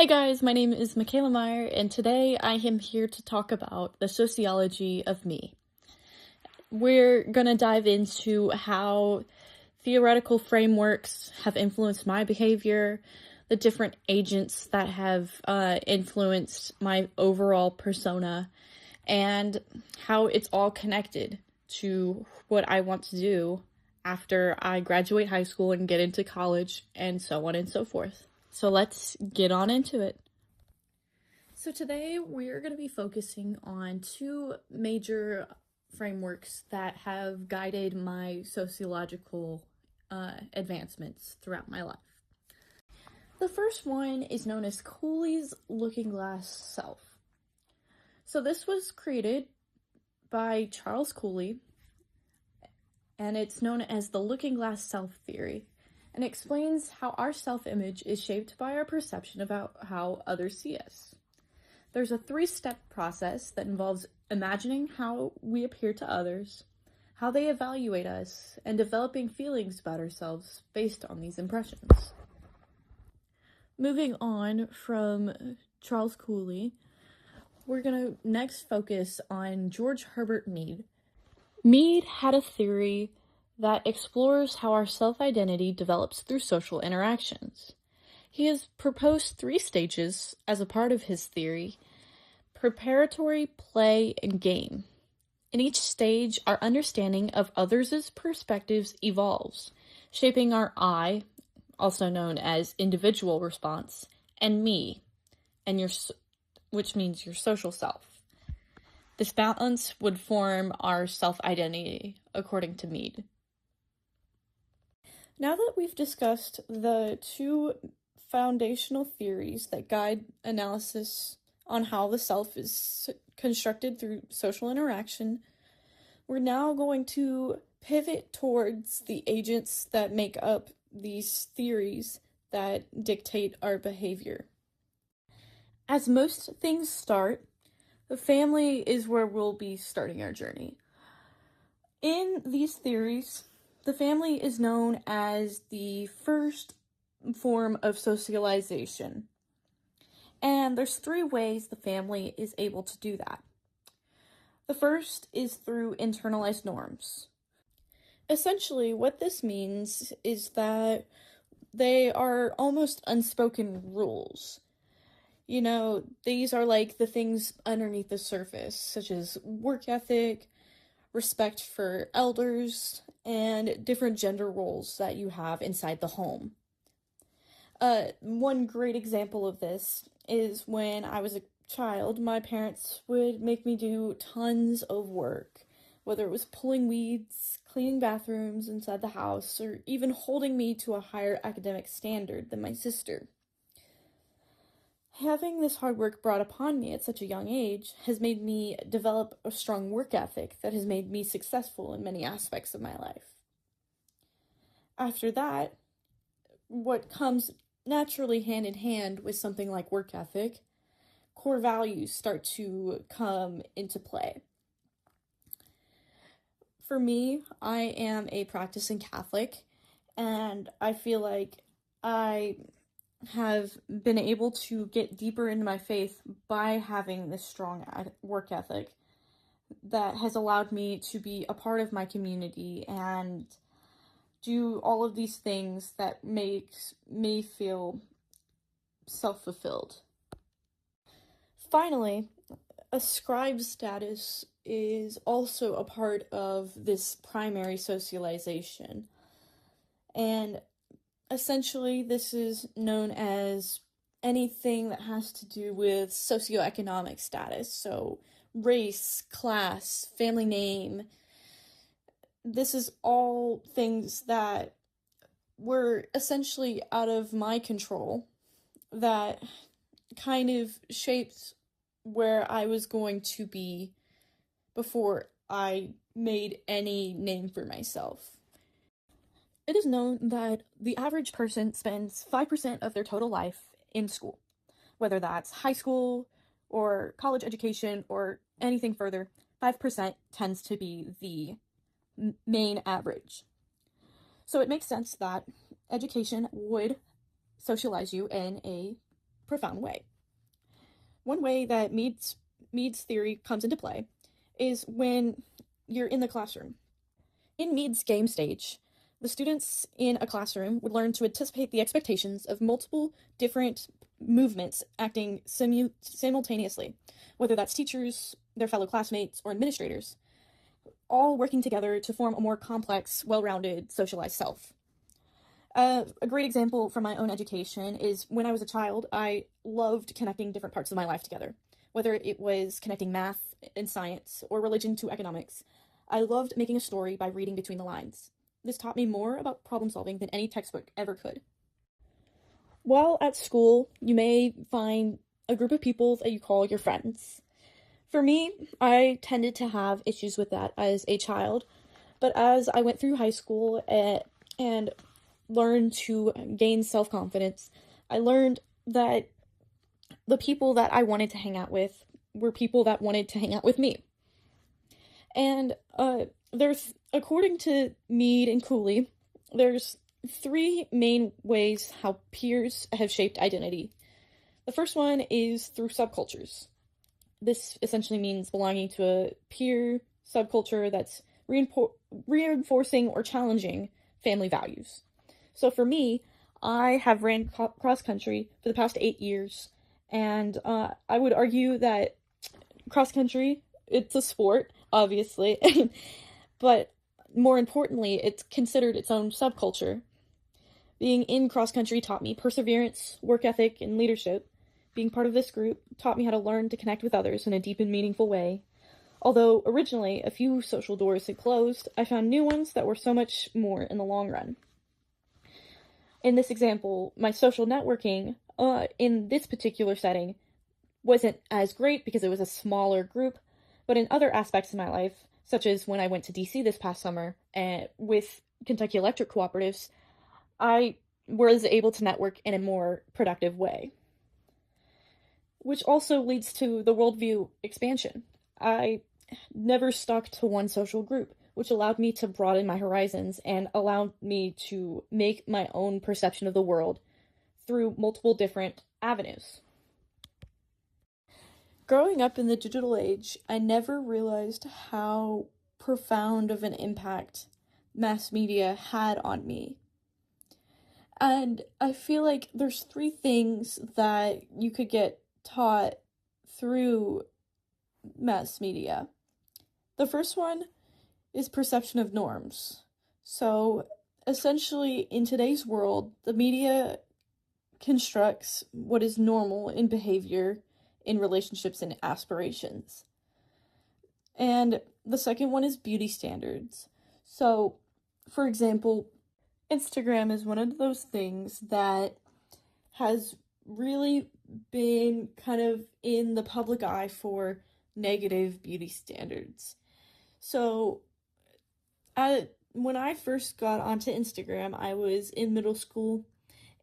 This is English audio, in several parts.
Hey guys, my name is Michaela Meyer, and today I am here to talk about the sociology of me. We're going to dive into how theoretical frameworks have influenced my behavior, the different agents that have influenced my overall persona, and how it's all connected to what I want to do after I graduate high school and get into college, and so on and so forth. So let's get on into it. So today we're going to be focusing on two major frameworks that have guided my sociological advancements throughout my life. The first one is known as Cooley's looking glass self. So this was created by Charles Cooley, and it's known as the looking glass self theory, and explains how our self-image is shaped by our perception about how others see us. There's a 3-step process that involves imagining how we appear to others, how they evaluate us, and developing feelings about ourselves based on these impressions. Moving on from Charles Cooley, we're going to next focus on George Herbert Mead. Mead had a theory that explores how our self-identity develops through social interactions. He has proposed 3 stages as a part of his theory: preparatory, play, and game. In each stage, our understanding of others' perspectives evolves, shaping our I, also known as individual response, and me, and which means your social self. This balance would form our self-identity, according to Mead. Now that we've discussed the 2 foundational theories that guide analysis on how the self is constructed through social interaction, we're now going to pivot towards the agents that make up these theories that dictate our behavior. As most things start, the family is where we'll be starting our journey. In these theories, the family is known as the first form of socialization. And there's 3 ways the family is able to do that. The first is through internalized norms. Essentially, what this means is that they are almost unspoken rules. You know, these are like the things underneath the surface, such as work ethic, respect for elders, and different gender roles that you have inside the home. One great example of this is when I was a child, my parents would make me do tons of work, whether it was pulling weeds, cleaning bathrooms inside the house, or even holding me to a higher academic standard than my sister. Having this hard work brought upon me at such a young age has made me develop a strong work ethic that has made me successful in many aspects of my life. After that, what comes naturally hand in hand with something like work ethic, core values start to come into play. For me, I am a practicing Catholic, and I feel like I have been able to get deeper into my faith by having this strong work ethic that has allowed me to be a part of my community and do all of these things that makes me feel self-fulfilled. Finally, a scribe status is also a part of this primary socialization, and essentially, this is known as anything that has to do with socioeconomic status, so race, class, family name. This is all things that were essentially out of my control that kind of shaped where I was going to be before I made any name for myself. It is known that the average person spends 5% of their total life in school, whether that's high school or college education or anything further. 5% tends to be the main average. So it makes sense that education would socialize you in a profound way. One way that Mead's theory comes into play is when you're in the classroom. In Mead's game stage, the students in a classroom would learn to anticipate the expectations of multiple different movements acting simultaneously, whether that's teachers, their fellow classmates, or administrators, all working together to form a more complex, well-rounded, socialized self. A great example from my own education is when I was a child, I loved connecting different parts of my life together, whether it was connecting math and science or religion to economics. I loved making a story by reading between the lines. This taught me more about problem solving than any textbook ever could. While at school, you may find a group of people that you call your friends. For me, I tended to have issues with that as a child, but as I went through high school and learned to gain self-confidence, I learned that the people that I wanted to hang out with were people that wanted to hang out with me. And there's, according to Mead and Cooley, there's 3 main ways how peers have shaped identity. The first one is through subcultures. This essentially means belonging to a peer subculture that's reinforcing or challenging family values. So for me, I have ran cross-country for the past 8 years, and I would argue that cross-country, it's a sport, obviously, but more importantly, it's considered its own subculture. Being in cross-country taught me perseverance, work ethic, and leadership. Being part of this group taught me how to learn to connect with others in a deep and meaningful way. Although originally a few social doors had closed, I found new ones that were so much more in the long run. In this example, my social networking in this particular setting wasn't as great because it was a smaller group, but in other aspects of my life, such as when I went to DC this past summer with Kentucky Electric Cooperatives, I was able to network in a more productive way. Which also leads to the worldview expansion. I never stuck to one social group, which allowed me to broaden my horizons and allowed me to make my own perception of the world through multiple different avenues. Growing up in the digital age, I never realized how profound of an impact mass media had on me. And I feel like there's 3 things that you could get taught through mass media. The first one is perception of norms. So essentially, in today's world, the media constructs what is normal in behavior, in relationships, and aspirations. And the second one is beauty standards. So, for example, Instagram is one of those things that has really been kind of in the public eye for negative beauty standards. So, when I first got onto Instagram, I was in middle school,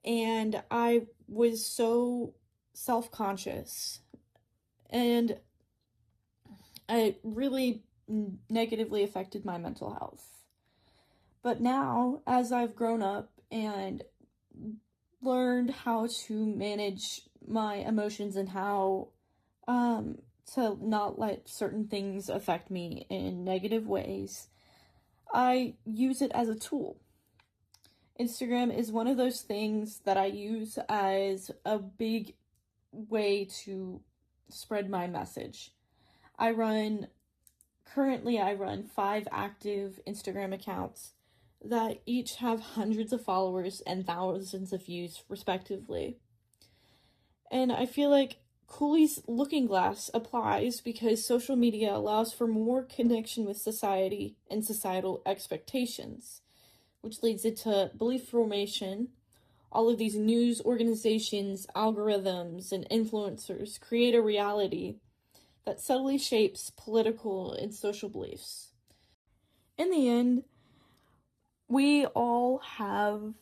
and I was so self-conscious, and it really negatively affected my mental health. But now, as I've grown up and learned how to manage my emotions and how to not let certain things affect me in negative ways, I use it as a tool. Instagram is one of those things that I use as a big way to spread my message. Currently I run 5 active Instagram accounts that each have hundreds of followers and thousands of views, respectively. And I feel like Cooley's looking glass applies because social media allows for more connection with society and societal expectations, which leads into belief formation. All of these news organizations, algorithms, and influencers create a reality that subtly shapes political and social beliefs. In the end, we all have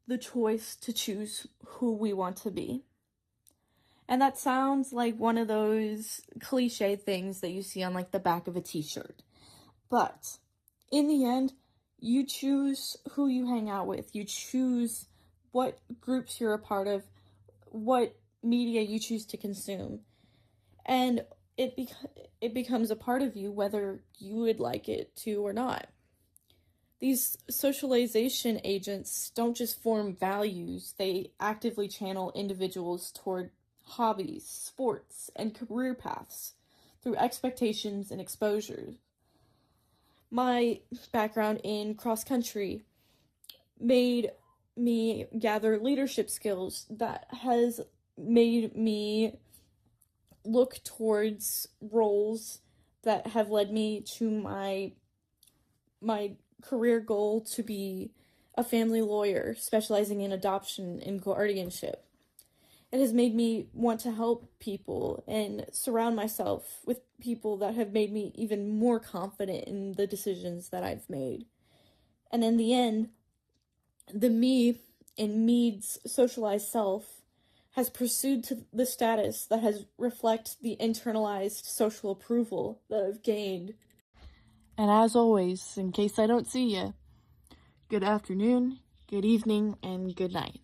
the choice to choose who we want to be. And that sounds like one of those cliche things that you see on like the back of a t-shirt. But in the end, you choose who you hang out with. You choose what groups you're a part of, what media you choose to consume. And it becomes a part of you whether you would like it to or not. These socialization agents don't just form values, they actively channel individuals toward hobbies, sports, and career paths through expectations and exposures. My background in cross country made me gather leadership skills that has made me look towards roles that have led me to my career goal to be a family lawyer specializing in adoption and guardianship. It has made me want to help people and surround myself with people that have made me even more confident in the decisions that I've made. And in the end, the me in Mead's socialized self has pursued to the status that has reflect the internalized social approval that I've gained. And as always, in case I don't see you, good afternoon, good evening, and good night.